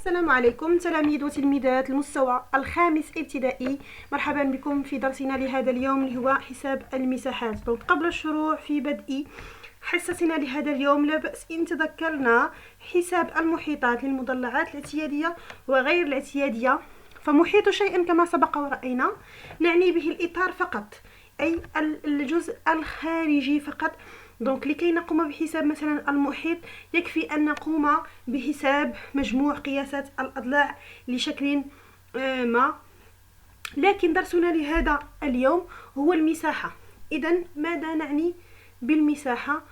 السلام عليكم تلاميذ وتلميذات المستوى الخامس ابتدائي. مرحبا بكم في درسنا لهذا اليوم اللي هو حساب المساحات. قبل الشروع في بدء حصتنا لهذا اليوم لا بأس إن تذكرنا حساب المحيطات للمضلعات الاعتيادية وغير الاعتيادية. فمحيط شيء كما سبق ورأينا نعني به الإطار فقط، أي الجزء الخارجي فقط. لكي نقوم بحساب مثلا المحيط يكفي أن نقوم بحساب مجموع قياسات الأضلاع لشكل ما. لكن درسنا لهذا اليوم هو المساحة. إذن ماذا نعني بالمساحة؟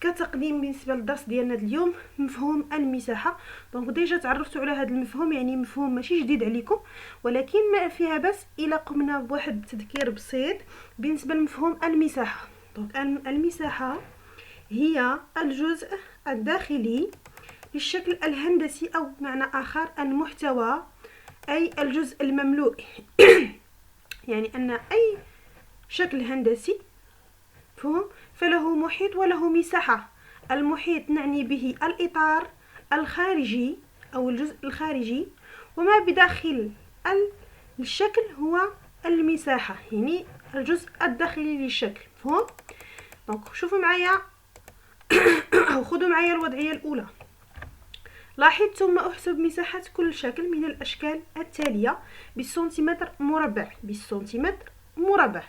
كتقديم بالنسبة للدرس ديالنا اليوم مفهوم المساحة. ديجا تعرفتوا على هذا المفهوم، يعني مفهوم ماشي جديد عليكم، ولكن ما فيها بس إلا قمنا بواحد التذكير بسيط بالنسبة لمفهوم المساحة. المساحة هي الجزء الداخلي للشكل الهندسي، أو بمعنى آخر المحتوى، أي الجزء المملوء. يعني أن أي شكل هندسي فله محيط وله مساحة. المحيط نعني به الإطار الخارجي أو الجزء الخارجي، وما بداخل الشكل هو المساحة، يعني الجزء الداخلي للشكل. شوفوا معايا أو خذوا معايا الوضعية الأولى. لاحظ ثم أحسب مساحة كل شكل من الأشكال التالية بالسنتيمتر مربع. بالسنتيمتر مربع،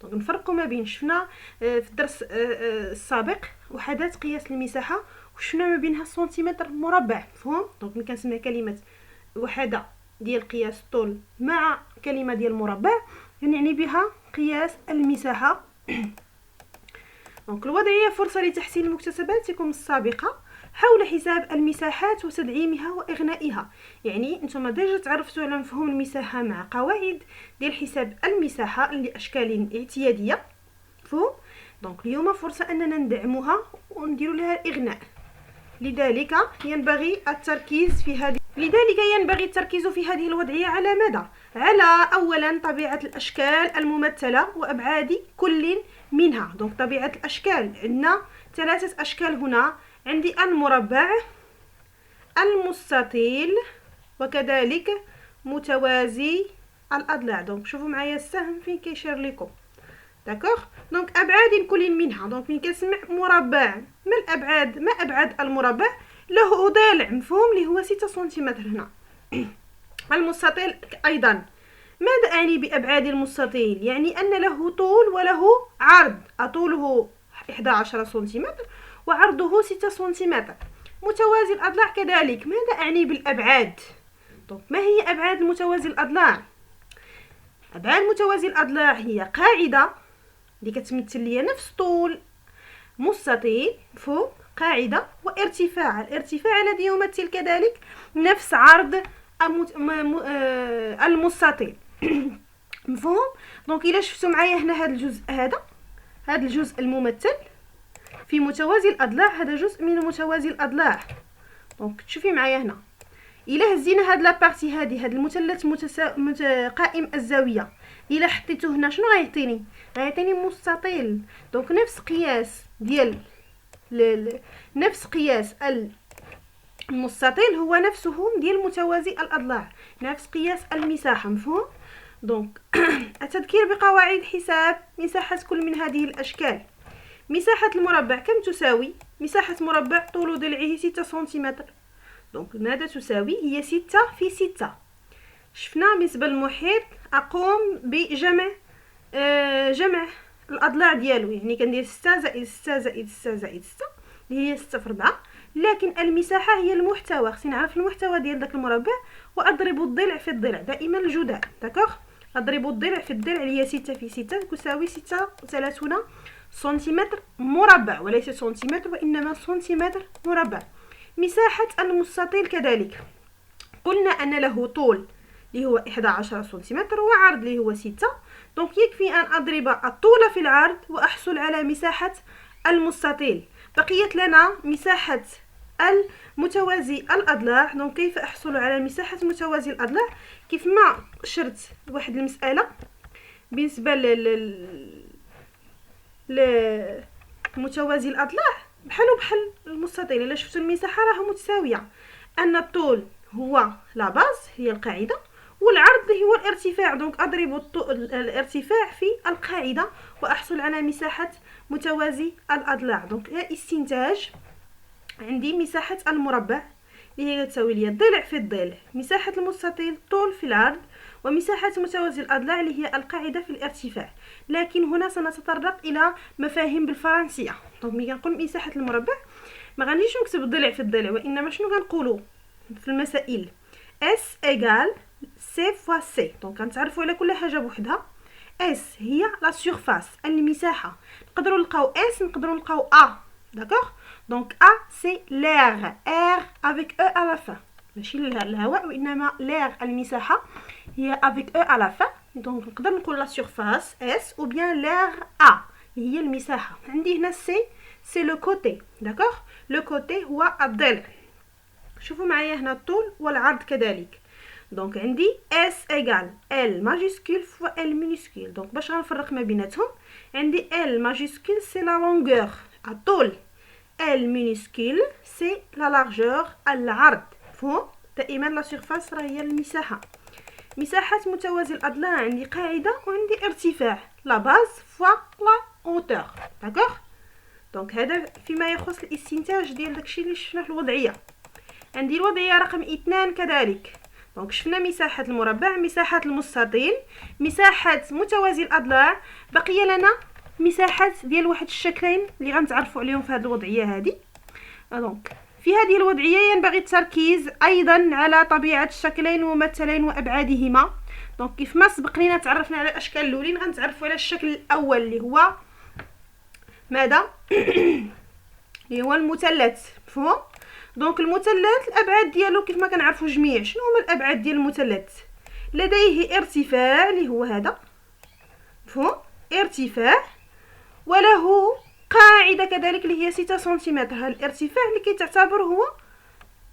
نفرقوا ما بين شفنا في الدرس السابق وحدات قياس المساحة وشفنا ما بينها السنتيمتر مربع. ملي كنسمع كلمة وحدة ديال قياس الطول مع كلمة ديال مربع يعني بها قياس المساحة. الوضعية فرصة لتحسين المكتسباتكم السابقة حول حساب المساحات وتدعيمها وإغنائها. يعني انتم ديجا تعرفتوا على مفهوم المساحة مع قواعد ديال حساب المساحة لأشكال اعتيادية. اليوم فرصة أننا ندعمها ونديروا لها الإغناء. لذلك ينبغي التركيز في هذه الوضعية على ماذا؟ على أولا طبيعة الأشكال الممثلة وأبعاد كل منها. طبيعة الأشكال عندنا ثلاثة أشكال هنا، عندي المربع، المستطيل، وكذلك متوازي الأضلاع. شوفوا معايا السهم فين كيشير لكم. أبعاد كل منها. من كنسمع مربع، ما أبعاد المربع؟ له ضلع مفهوم اللي هو 6 سنتيمتر هنا. المستطيل أيضا. ماذا أعني بأبعاد المستطيل؟ يعني أن له طول وله عرض. طوله 11 سنتيمتر وعرضه 6 سنتيمتر. متوازي الأضلاع كذلك. ماذا أعني بالأبعاد؟ ما هي أبعاد متوازي الأضلاع؟ أبعاد متوازي الأضلاع هي قاعدة اللي كتمثل لي نفس طول مستطيل فوق قاعدة، وارتفاع. الارتفاع الذي يمثل كذلك نفس عرض المستطيل. مفهوم؟ إلا شفتوا معايا هنا هذا الجزء، هذا الجزء الممثل في متوازي الأضلاع، هذا جزء من متوازي الأضلاع. تشوفي معايا هنا إلا هزينا هاد لابارتي هذا المثلث قائم الزاوية، إلا حطيته هنا شنو غيعطيني مستطيل. نفس قياس ديال نفس قياس المستطيل هو نفسه ديال متوازي الأضلاع، نفس قياس المساحة. مفهوم؟ التذكير بقواعد حساب مساحة كل من هذه الأشكال. مساحة المربع كم تساوي؟ مساحة مربع طول ضلعه 6 سنتيمتر. ماذا تساوي؟ هي 6 في 6. شفنا بالنسبة للمحيط أقوم بجمع جمع الأضلاع ديالو، يعني كندير 6 زائد 6 زائد 6 زائد 6 اللي هي 6 في 4. لكن المساحة هي المحتوى، خصني نعرف المحتوى ديال داك المربع وأضرب الضلع في الضلع، دائما الجداء. أضرب الضلع في الضلع اللي هي 6 في 6 تساوي 36 سنتيمتر مربع، وليس سنتيمتر وإنما سنتيمتر مربع. مساحة المستطيل كذلك قلنا أن له طول اللي هو 11 سنتيمتر وعرض اللي هو 6. يكفي أن أضرب الطول في العرض وأحصل على مساحة المستطيل. بقيت لنا مساحة المتوازي الأضلاع. كيف أحصل على مساحة متوازي الأضلاع؟ كيف ما شرت واحد المسألة بالنسبة لمتوازي الأضلاع بحال المستطيل. إلا شفتوا المساحة راه متساوية، أن الطول هو لا باز هي القاعدة، والعرض هو الارتفاع. دونك اضرب الارتفاع في القاعدة واحصل على مساحة متوازي الاضلاع. دونك استنتاج، عندي مساحة المربع اللي هي تساوي لي الضلع في الضلع، مساحة المستطيل طول في العرض، ومساحة متوازي الأضلاع اللي هي القاعدة في الارتفاع. لكن هنا سنتطرق إلى مفاهيم بالفرنسية. دونك ملي كنقول مساحة المربع ما غاديش نكتب الضلع في الضلع، وإنما شنو كنقولوا في المسائل اس ايغال سي فوا سي. دونك كنتعرفوا على كل حاجة بوحدها. اس هي لا سيرفاس، المساحة. نقدروا نلقاو اس، نقدروا نلقاو ا. داكوغ. Donc A c'est l'air, air avec E à la fin. ماشي الهواء وإنما l'air المساحة هي avec E à la fin. Donc نقدر نقول la surface S ou bien l'air A اللي هي المساحة. عندي هنا C c'est le côté. d'accord. le côté هو الضلع. شوفوا معايا هنا الطول والعرض كذلك. دونك عندي S égale L majuscule fois L minuscule. دونك باش غنفرق ما بيناتهم، عندي L majuscule c'est la longueur الطول، L minuscule c'est la largeur العرض. فهم دائما لا سيرفاس راه هي المساحة. مساحة متوازي الأضلاع عندي قاعدة وعندي ارتفاع، لا باز فوا لا هوتور. داكوغ. دونك هذا فيما يخص الاستنتاج ديال داكشي اللي شفنا في الوضعية. عندي الوضعية رقم 2 كذلك. دونك شفنا مساحة المربع، مساحة المستطيل، مساحة متوازي الأضلاع، بقي لنا مساحات ديال واحد الشكلين اللي غنتعرفوا عليهم في هذه الوضعيه هذه. دونك في هذه الوضعيه ينبغي التركيز ايضا على طبيعه الشكلين وممثلين وابعادهما. دونك كيف ما سبق لينا تعرفنا على الاشكال الاولين، غنتعرفوا على الشكل الاول اللي هو ماذا اللي هو المثلث. مفهوم. دونك المثلث الابعاد ديالو كيف ما كنعرفوا جميع. شنو هما الابعاد ديال المثلث؟ لديه ارتفاع اللي هو هذا. مفهوم. ارتفاع، وله قاعدة كذلك اللي هي 6 سنتيمتر. هذا الارتفاع اللي كيتعتبر هو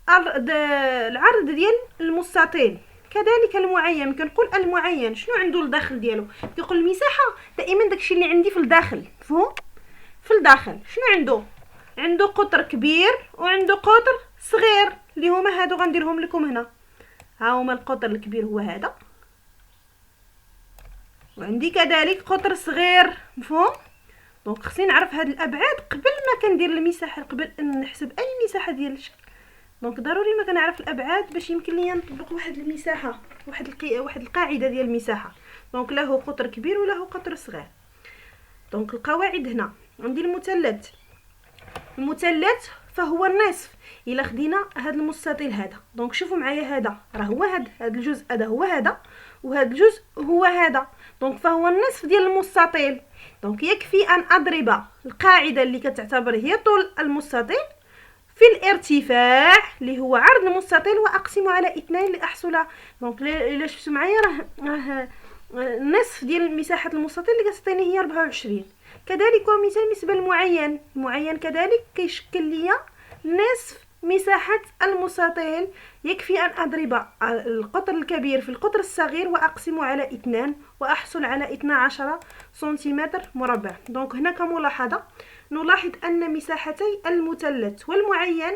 العرض ديال المستطيل. كذلك المعين، كنقول المعين شنو عنده الداخل ديالو. كيقول المساحة دائما داكشي اللي عندي في الداخل. مفهوم. في الداخل شنو عنده قطر كبير وعنده قطر صغير اللي هما هادو غنديرهم لكم هنا. ها هما القطر الكبير هو هذا، وعندي كذلك قطر صغير. مفهوم. دونك خصني نعرف هاد الابعاد قبل ما كندير المساحه، قبل ان نحسب اي مساحه ديال الشكل. دونك ضروري ما كنعرف الابعاد باش يمكن ليا نطبق واحد المساحه، واحد القاعده ديال المساحه. دونك له قطر كبير وله قطر صغير. دونك القواعد هنا عندي المثلث فهو النصف. الا خدينا هذا المستطيل هذا، دونك شوفوا معايا هذا راه هو هذا الجزء هذا هو هذا، وهذا الجزء هو هذا. دونك فهو النصف ديال المستطيل. دونك يكفي ان اضرب القاعده اللي كتعتبر هي طول المستطيل في الارتفاع اللي هو عرض المستطيل واقسمه على 2 لاحصل. دونك الا شفتوا معايا راه النصف ديال مساحه المستطيل اللي كتعطيني هي 24. كذلك ومثال بالنسبه للمعين، المعين كذلك كيشكل ليا نصف مساحه المستطيل. يكفي ان اضرب القطر الكبير في القطر الصغير واقسمه على 2 واحصل على 12 سنتيمتر مربع. دونك هنا كملاحظه نلاحظ ان مساحتي المثلث والمعين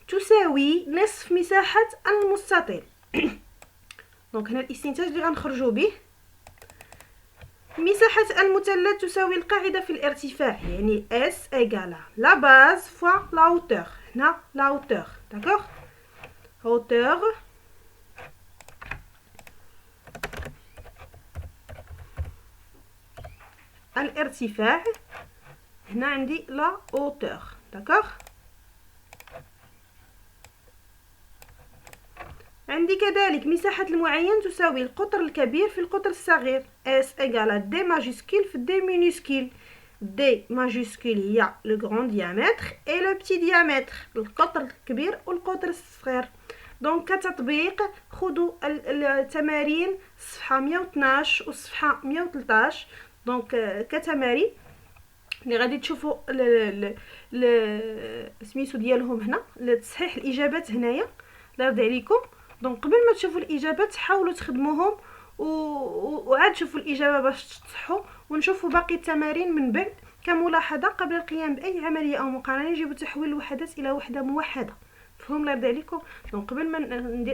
تساوي نصف مساحه المستطيل. دونك هنا الاستنتاج اللي غنخرجوا به، مساحة المثلث تساوي القاعدة في الارتفاع، يعني S égale la base fois la hauteur. هنا la hauteur. d'accord. hauteur الارتفاع، هنا عندي la hauteur. d'accord. عندي كذلك مساحة المعين تساوي القطر الكبير في القطر الصغير. S égale D majuscule في D minuscule. D majuscule هي le grand diamètre et le petit diamètre، القطر الكبير والقطر الصغير. دونك كتطبيق خذوا التمارين صفحة 112 وصفحة 113. دونك كتمارين اللي غادي تشوفوا سميتو ديالهم هنا لتصحيح الاجابات هنايا لرد عليكم. دونك قبل ما تشوفوا الاجابات حاولوا تخدموهم وعاد شوفوا الاجابه باش تصحوا، ونشوفوا باقي التمارين من بعد كملاحظه قبل القيام باي عمليه او مقارنه. يجب تحويل الوحدات الى وحده موحده. فهم لرد عليكم. دونك قبل ما